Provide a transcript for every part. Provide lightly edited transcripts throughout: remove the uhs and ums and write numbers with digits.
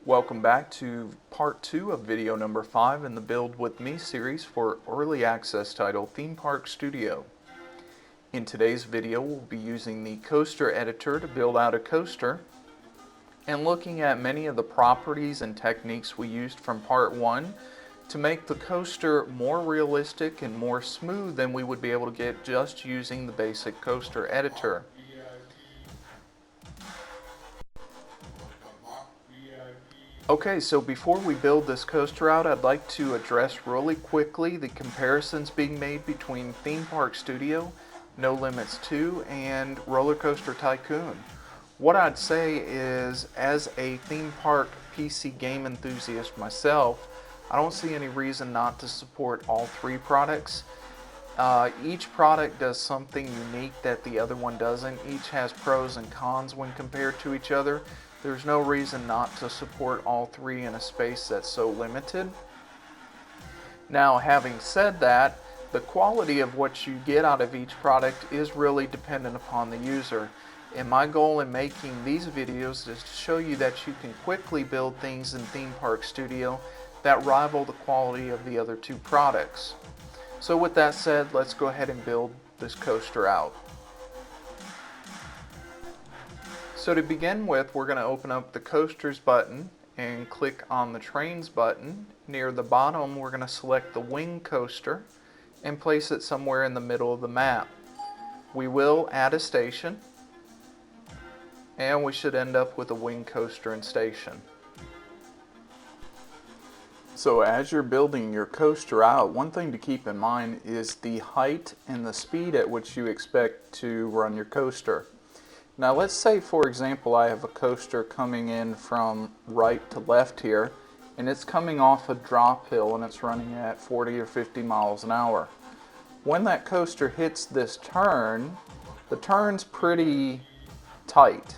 Welcome back to part 2 of video number 5 in the Build With Me series for early access title Theme Park Studio. In today's video we'll be using the coaster editor to build out a coaster and looking at many of the properties and techniques we used from part 1 to make the coaster more realistic and more smooth than we would be able to get just using the basic coaster editor. Okay, so before we build this coaster out, I'd like to address really quickly the comparisons being made between Theme Park Studio, No Limits 2, and Roller Coaster Tycoon. What I'd say is, as a theme park PC game enthusiast myself, I don't see any reason not to support all three products. Each product does something unique that the other one doesn't. Each has pros and cons when compared to each other. There's no reason not to support all three in a space that's so limited. Now, having said that, the quality of what you get out of each product is really dependent upon the user. And my goal in making these videos is to show you that you can quickly build things in Theme Park Studio that rival the quality of the other two products. So with that said, let's go ahead and build this coaster out. So to begin with, we're going to open up the Coasters button and click on the Trains button. Near the bottom, we're going to select the Wing Coaster and place it somewhere in the middle of the map. We will add a station, and we should end up with a Wing Coaster and station. So as you're building your coaster out, one thing to keep in mind is the height and the speed at which you expect to run your coaster. Now let's say, for example, I have a coaster coming in from right to left here, and it's coming off a drop hill and it's running at 40 or 50 miles an hour. When that coaster hits this turn, the turn's pretty tight.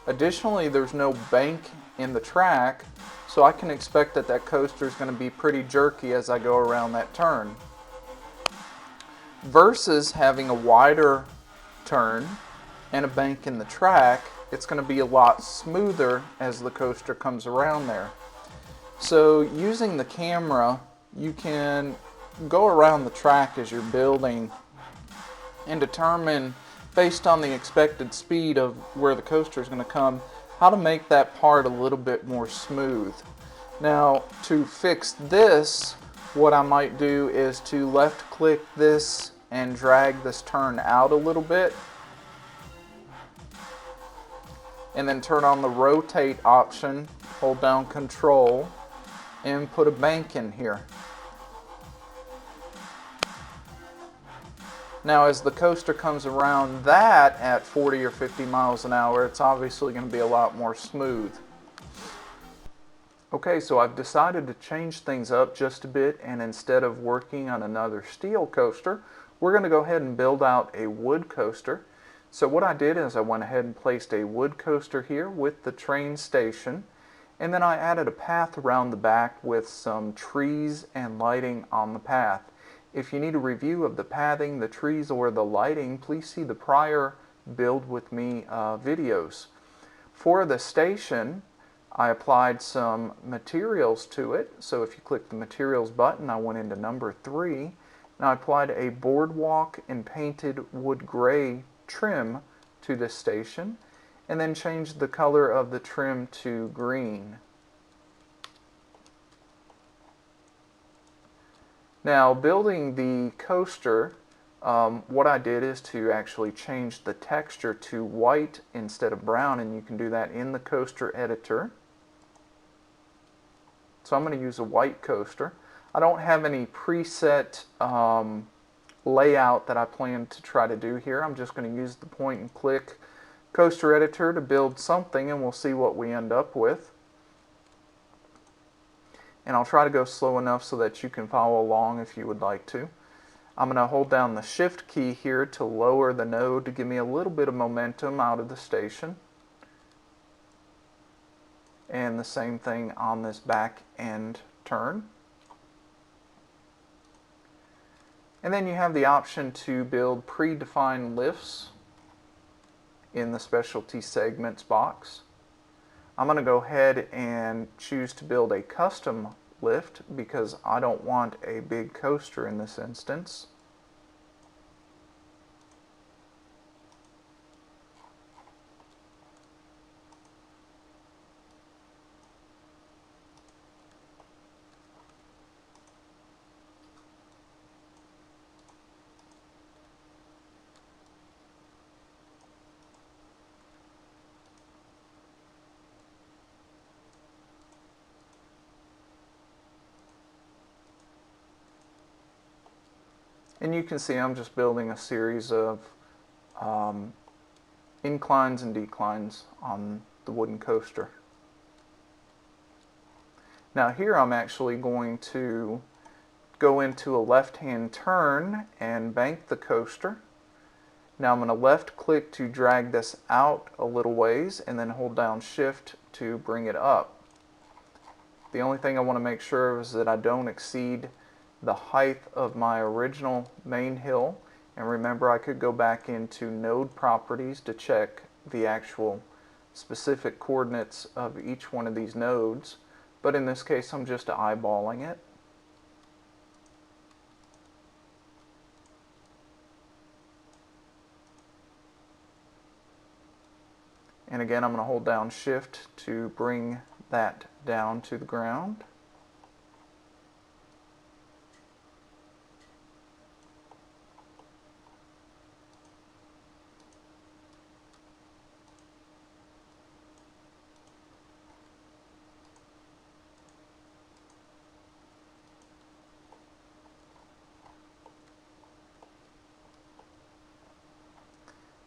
Additionally, there's no bank in the track, so I can expect that that coaster is going to be pretty jerky as I go around that turn. Versus having a wider turn and a bank in the track, it's going to be a lot smoother as the coaster comes around there. So using the camera, you can go around the track as you're building and determine, based on the expected speed of where the coaster is going to come, how to make that part a little bit more smooth. Now, to fix this, what I might do is to left click this and drag this turn out a little bit, and then turn on the rotate option, hold down Control, and put a bank in here. Now as the coaster comes around that at 40 or 50 miles an hour, it's obviously going to be a lot more smooth. Okay, so I've decided to change things up just a bit, and instead of working on another steel coaster, we're going to go ahead and build out a wood coaster. So what I did is I went ahead and placed a wood coaster here with the train station, and then I added a path around the back with some trees and lighting on the path. If you need a review of the pathing, the trees, or the lighting, please see the prior Build With Me videos. For the station, I applied some materials to it. So if you click the materials button, I went into number 3. Now I applied a boardwalk and painted wood gray trim to this station, and then changed the color of the trim to green. Now, building the coaster, what I did is to actually change the texture to white instead of brown, and you can do that in the coaster editor. So I'm going to use a white coaster. I don't have any preset layout that I plan to try to do here. I'm just going to use the point and click coaster editor to build something, and we'll see what we end up with. And I'll try to go slow enough so that you can follow along if you would like to. I'm going to hold down the shift key here to lower the node to give me a little bit of momentum out of the station. And the same thing on this back end turn. And then you have the option to build predefined lifts in the specialty segments box. I'm going to go ahead and choose to build a custom lift because I don't want a big coaster in this instance. And you can see I'm just building a series of inclines and declines on the wooden coaster. Now here I'm actually going to go into a left-hand turn and bank the coaster. Now I'm going to left click to drag this out a little ways and then hold down shift to bring it up. The only thing I want to make sure of is that I don't exceed the height of my original main hill. And remember, I could go back into node properties to check the actual specific coordinates of each one of these nodes. But in this case, I'm just eyeballing it. And again, I'm going to hold down shift to bring that down to the ground.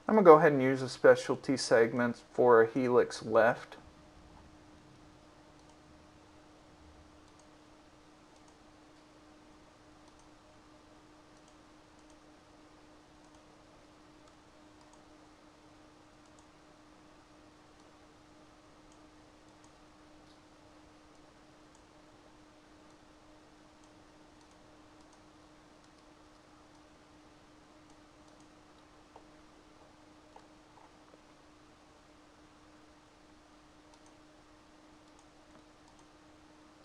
I'm going to go ahead and use a specialty segment for a helix left.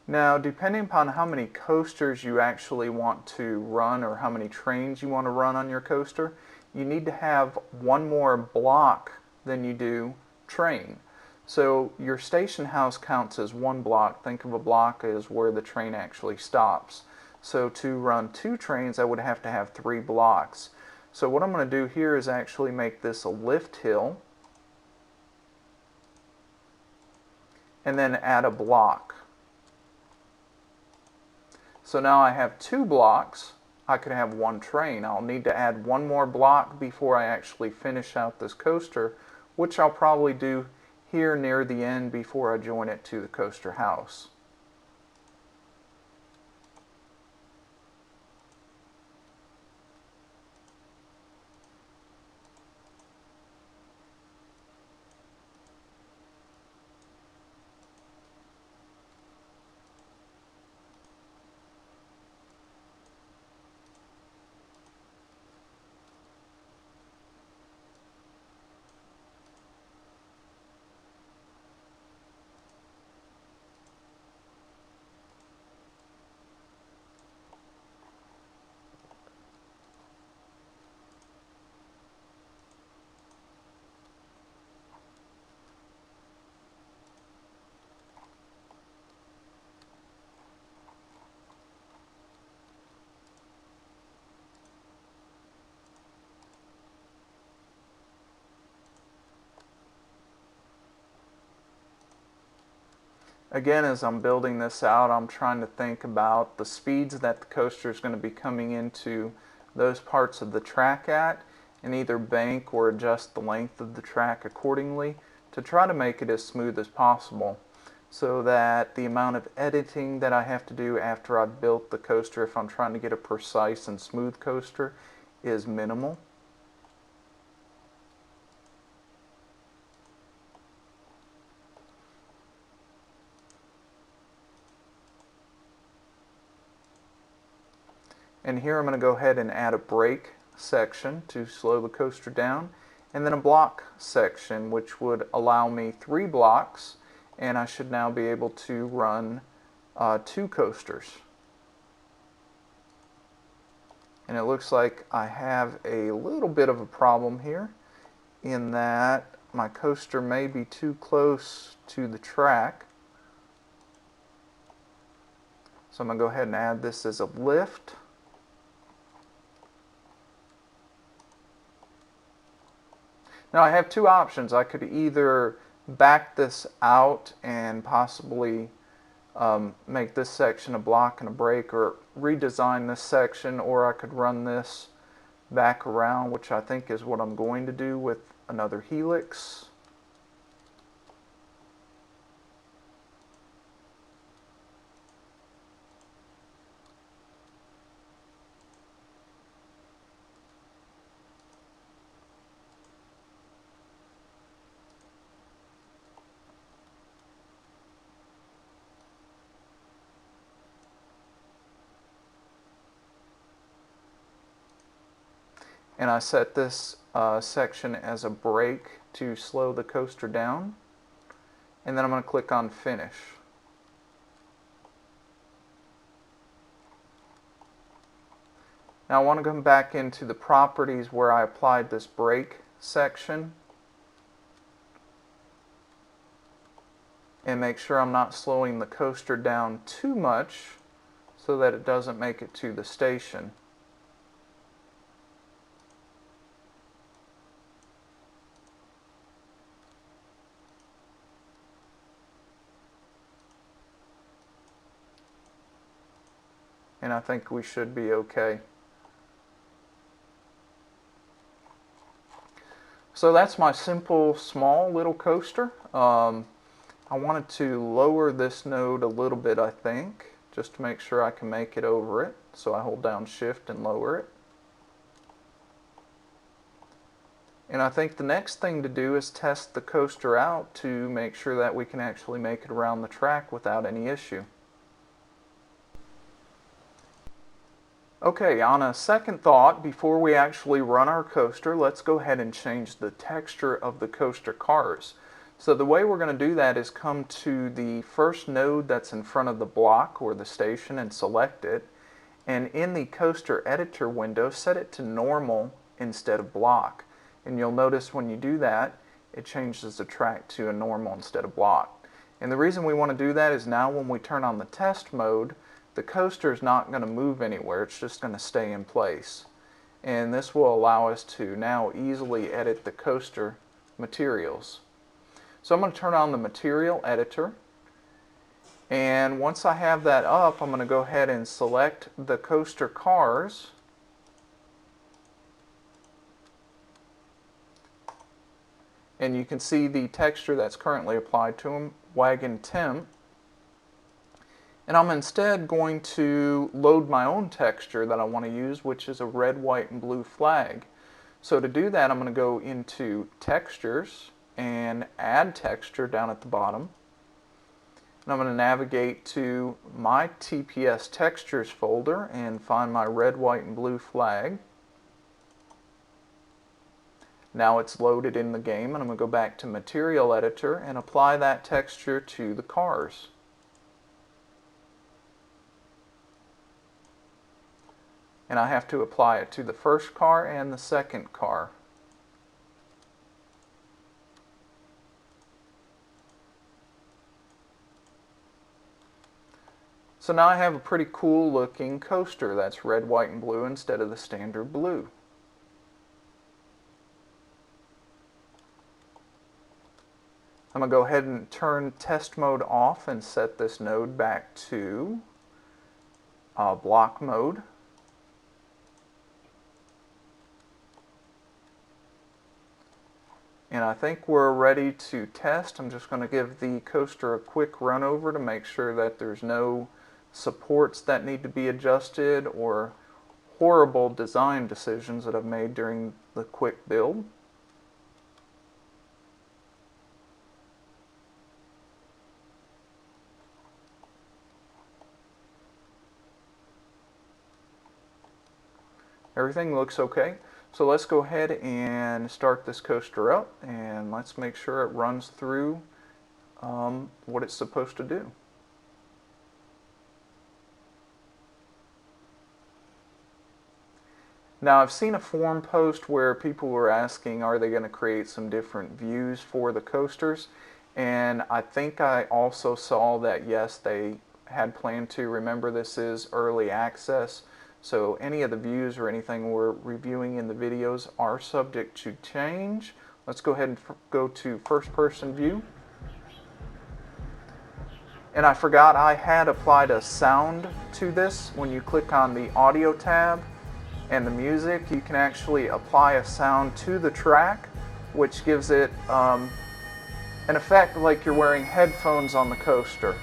Now, depending upon how many coasters you actually want to run or how many trains you want to run on your coaster, you need to have one more block than you do train. So your station house counts as one block. Think of a block as where the train actually stops. So to run 2 trains, I would have to have 3 blocks. So what I'm going to do here is actually make this a lift hill and then add a block. So now I have 2 blocks. I could have 1 train. I'll need to add 1 more block before I actually finish out this coaster, which I'll probably do here near the end before I join it to the coaster house. Again, as I'm building this out, I'm trying to think about the speeds that the coaster is going to be coming into those parts of the track at, and either bank or adjust the length of the track accordingly to try to make it as smooth as possible, so that the amount of editing that I have to do after I've built the coaster, if I'm trying to get a precise and smooth coaster, is minimal. And here I'm going to go ahead and add a brake section to slow the coaster down, and then a block section which would allow me 3 blocks, and I should now be able to run 2 coasters. And it looks like I have a little bit of a problem here in that my coaster may be too close to the track. So I'm going to go ahead and add this as a lift. Now I have 2 options. I could either back this out and possibly make this section a block and a brake, or redesign this section, or I could run this back around, which I think is what I'm going to do with another helix. And I set this section as a brake to slow the coaster down. And then I'm going to click on Finish. Now I want to come back into the properties where I applied this brake section and make sure I'm not slowing the coaster down too much so that it doesn't make it to the station. And I think we should be okay. So that's my simple, small little coaster. I wanted to lower this node a little bit, I think, just to make sure I can make it over it. So I hold down Shift and lower it. And I think the next thing to do is test the coaster out to make sure that we can actually make it around the track without any issue. Okay, on a second thought, before we actually run our coaster, let's go ahead and change the texture of the coaster cars. So the way we're going to do that is come to the first node that's in front of the block or the station and select it. And in the coaster editor window, set it to normal instead of block. And you'll notice when you do that, it changes the track to a normal instead of block. And the reason we want to do that is now when we turn on the test mode, the coaster is not going to move anywhere, it's just going to stay in place. And this will allow us to now easily edit the coaster materials. So I'm going to turn on the material editor, and once I have that up, I'm going to go ahead and select the coaster cars. And you can see the texture that's currently applied to them, Wagon Temp. And I'm instead going to load my own texture that I want to use, which is a red, white, and blue flag. So to do that, I'm going to go into Textures and Add Texture down at the bottom. And I'm going to navigate to my TPS Textures folder and find my red, white, and blue flag. Now it's loaded in the game, and I'm going to go back to Material Editor and apply that texture to the cars. And I have to apply it to the first car and the second car. So now I have a pretty cool looking coaster that's red, white, and blue instead of the standard blue. I'm going to go ahead and turn test mode off and set this node back to block mode. And I think we're ready to test. I'm just going to give the coaster a quick run over to make sure that there's no supports that need to be adjusted or horrible design decisions that I've made during the quick build. Everything looks okay. So let's go ahead and start this coaster up, and let's make sure it runs through what it's supposed to do. Now, I've seen a forum post where people were asking, are they going to create some different views for the coasters? And I think I also saw that, yes, they had planned to. Remember, this is early access, so any of the views or anything we're reviewing in the videos are subject to change. Let's go ahead and go to first-person view. And I forgot I had applied a sound to this. When you click on the audio tab and the music, you can actually apply a sound to the track, which gives it an effect like you're wearing headphones on the coaster.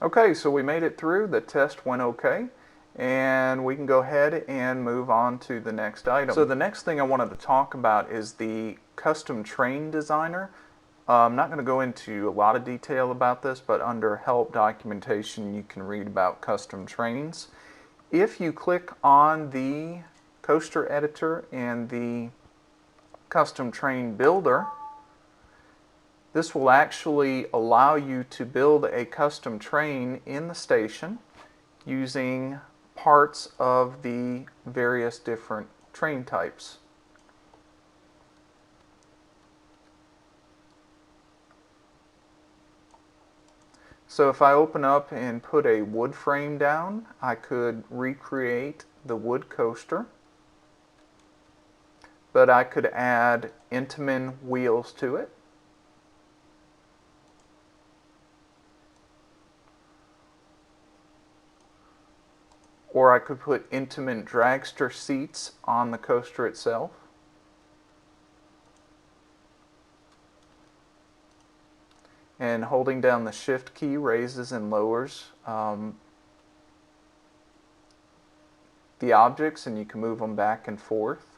Okay, so we made it through. The test went okay. And we can go ahead and move on to the next item. So the next thing I wanted to talk about is the Custom Train Designer. I'm not going to go into a lot of detail about this, but under Help Documentation you can read about custom trains. If you click on the Coaster Editor and the Custom Train Builder, this will actually allow you to build a custom train in the station using parts of the various different train types. So if I open up and put a wood frame down, I could recreate the wood coaster, but I could add Intamin wheels to it. Or I could put Intamin dragster seats on the coaster itself. And holding down the shift key raises and lowers the objects, and you can move them back and forth.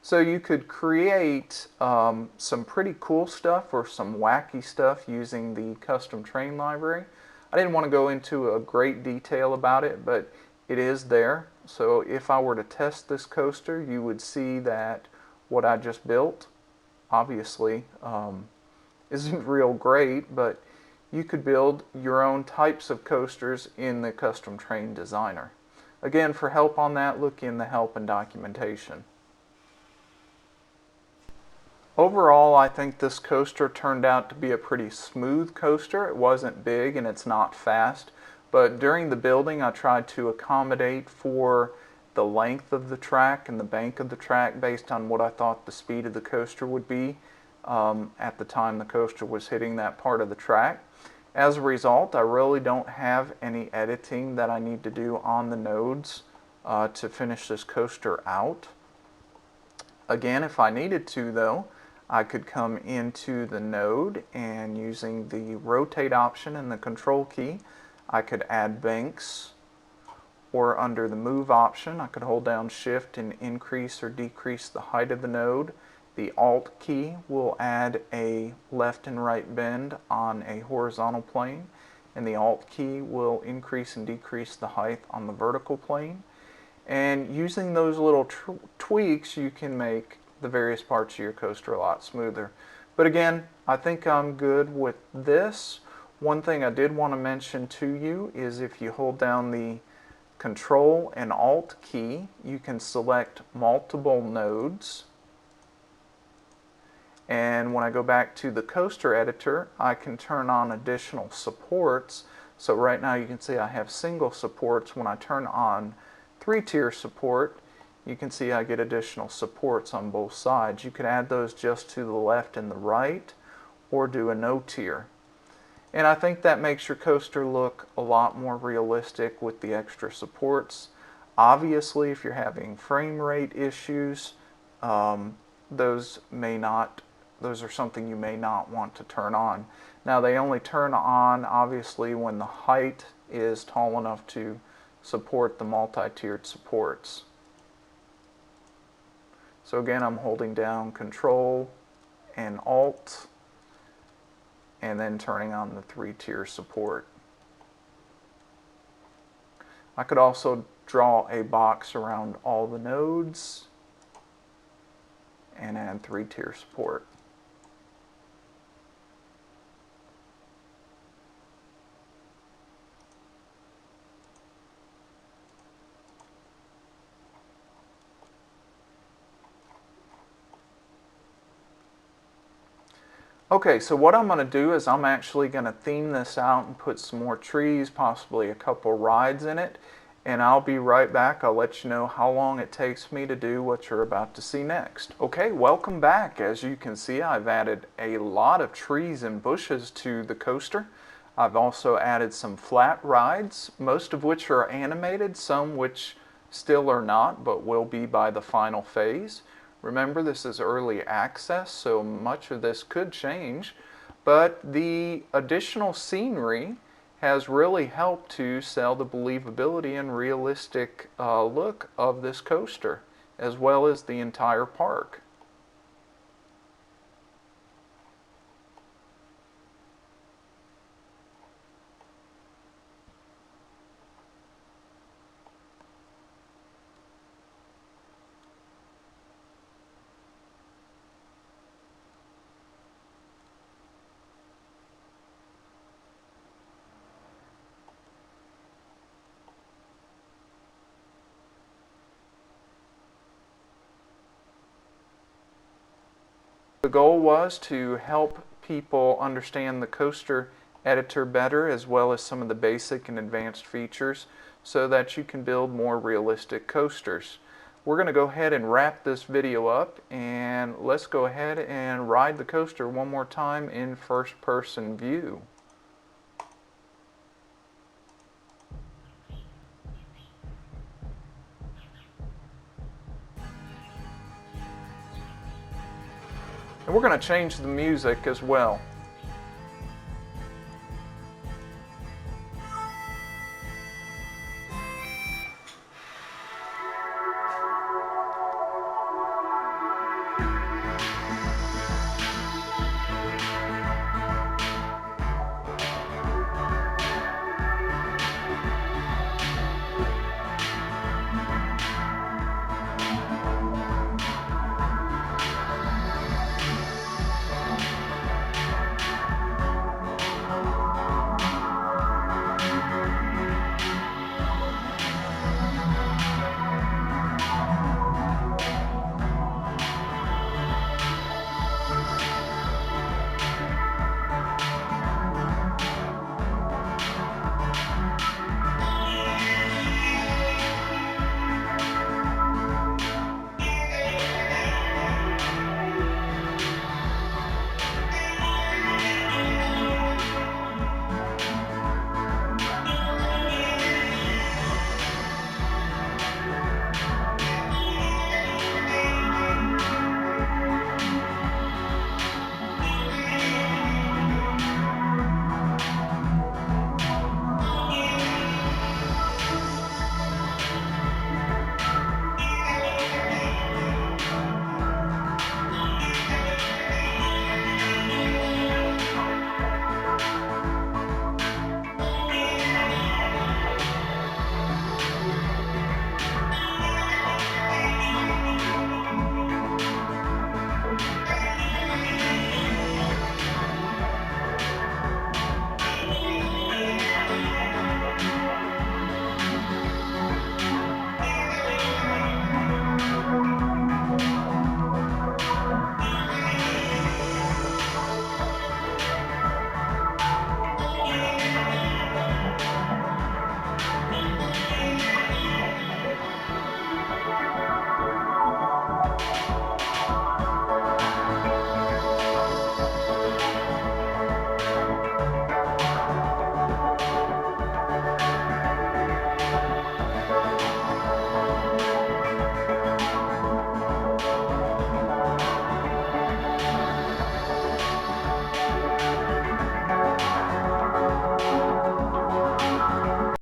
So you could create some pretty cool stuff or some wacky stuff using the custom train library. I didn't want to go into a great detail about it, but it is there. So if I were to test this coaster, you would see that what I just built obviously isn't real great, but you could build your own types of coasters in the Custom Train Designer. Again, for help on that, look in the help and documentation. Overall, I think this coaster turned out to be a pretty smooth coaster. It wasn't big and it's not fast, but during the building I tried to accommodate for the length of the track and the bank of the track based on what I thought the speed of the coaster would be at the time the coaster was hitting that part of the track. As a result, I really don't have any editing that I need to do on the nodes to finish this coaster out. Again, if I needed to though, I could come into the node and using the rotate option and the control key, I could add banks, or under the move option, I could hold down shift and increase or decrease the height of the node. The alt key will add a left and right bend on a horizontal plane, and the alt key will increase and decrease the height on the vertical plane. And using those little tweaks, you can make the various parts of your coaster a lot smoother. But again, I think I'm good with this. One thing I did want to mention to you is if you hold down the Control and Alt key, you can select multiple nodes. And when I go back to the coaster editor, I can turn on additional supports. So right now you can see I have single supports. When I turn on 3-tier support, you can see I get additional supports on both sides. You can add those just to the left and the right, or do a no tier. And I think that makes your coaster look a lot more realistic with the extra supports. Obviously, if you're having frame rate issues, those are something you may not want to turn on. Now they only turn on obviously when the height is tall enough to support the multi-tiered supports. So again, I'm holding down Control and Alt and then turning on the 3-tier support. I could also draw a box around all the nodes and add 3-tier support. Okay, so what I'm going to do is I'm actually going to theme this out and put some more trees, possibly a couple rides in it, and I'll be right back. I'll let you know how long it takes me to do what you're about to see next. Okay, welcome back. As you can see, I've added a lot of trees and bushes to the coaster. I've also added some flat rides, most of which are animated, some which still are not, but will be by the final phase. Remember, this is early access, so much of this could change, but the additional scenery has really helped to sell the believability and realistic look of this coaster, as well as the entire park. The goal was to help people understand the coaster editor better, as well as some of the basic and advanced features, so that you can build more realistic coasters. We're going to go ahead and wrap this video up, and let's go ahead and ride the coaster one more time in first-person view. And we're going to change the music as well.